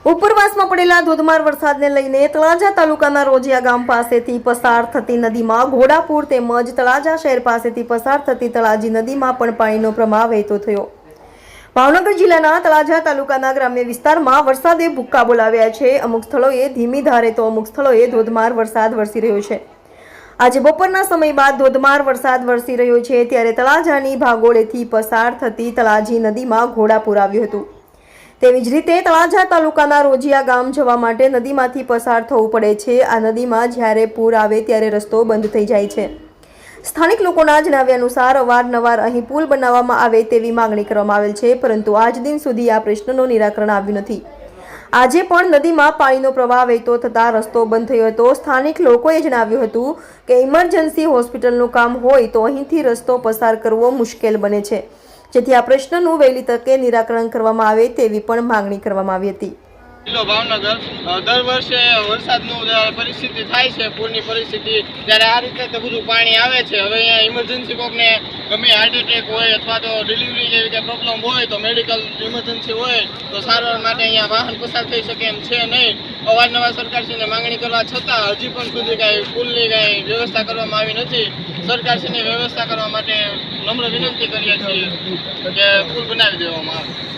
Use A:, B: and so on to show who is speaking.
A: ઉપરવાસમાં પડેલા ધોધમાર વરસાદને લઈને તળાજા તાલુકાના રોજિયા ગામ પાસેથી પસાર થતી નદીમાં ઘોડાપુર તેમજ તળાજા શહેર પાસેથી પસાર થતી તળાજી નદીમાં પણ પાણીનો પ્રવાહ વહેતો થયો। ભાવનગર જિલ્લાના તળાજા તાલુકાના ગ્રામ્ય વિસ્તારમાં વરસાદે ભૂક્કા બોલાવ્યા છે। અમુક સ્થળોએ ધીમી ધારે તો અમુક સ્થળોએ ધોધમાર વરસાદ વરસી રહ્યો છે। આજે બપોરના સમય બાદ ધોધમાર વરસાદ વરસી રહ્યો છે ત્યારે તળાજાની ભાગોળેથી પસાર થતી તળાજી નદીમાં ઘોડાપુર આવ્યું હતું। તેવી જ રીતે તળાજા તાલુકાના રોજિયા ગામ જવા માટે નદીમાંથી પસાર થવું પડે છે। આ નદીમાં જ્યારે પૂર આવે ત્યારે રસ્તો બંધ થઈ જાય છે। સ્થાનિક લોકોના જણાવ્યા અનુસાર અવારનવાર અહીં પુલ બનાવવામાં આવે તેવી માંગણી કરવામાં આવેલ છે, પરંતુ આજ દિન સુધી આ પ્રશ્નનું નિરાકરણ આવ્યું નથી। આજે પણ નદીમાં પાણીનો પ્રવાહ વહેતો થતાં રસ્તો બંધ થયો હતો। સ્થાનિક લોકોએ જણાવ્યું હતું કે ઇમરજન્સી હોસ્પિટલનું કામ હોય તો અહીંથી રસ્તો પસાર કરવો મુશ્કેલ બને છે, જેથી આ પ્રશ્નનું વહેલી તકે નિરાકરણ કરવામાં આવે તેવી પણ માંગણી કરવામાં આવી હતી।
B: જિલ્લો ભાવનગર દર વર્ષે વરસાદનું પરિસ્થિતિ થાય છે, પૂરની પરિસ્થિતિ, ત્યારે આ રીતે તો બધું પાણી આવે છે। હવે અહીંયા ઇમરજન્સી કોકને ગમે હાર્ટ એટેક હોય અથવા તો ડિલિવરી જેવી કંઈ પ્રોબ્લેમ હોય તો મેડિકલ ઇમરજન્સી હોય તો સારવાર માટે અહીંયા વાહન પસાર થઈ શકે એમ છે નહીં। અવારનવાર સરકારશ્રીને માંગણી કરવા છતાં હજી પણ સુધી કાંઈ પુલની કાંઈ વ્યવસ્થા કરવામાં આવી નથી। સરકારશ્રીને વ્યવસ્થા કરવા માટે નમ્ર વિનંતી કરીએ છીએ કે પુલ બનાવી દેવામાં આવે।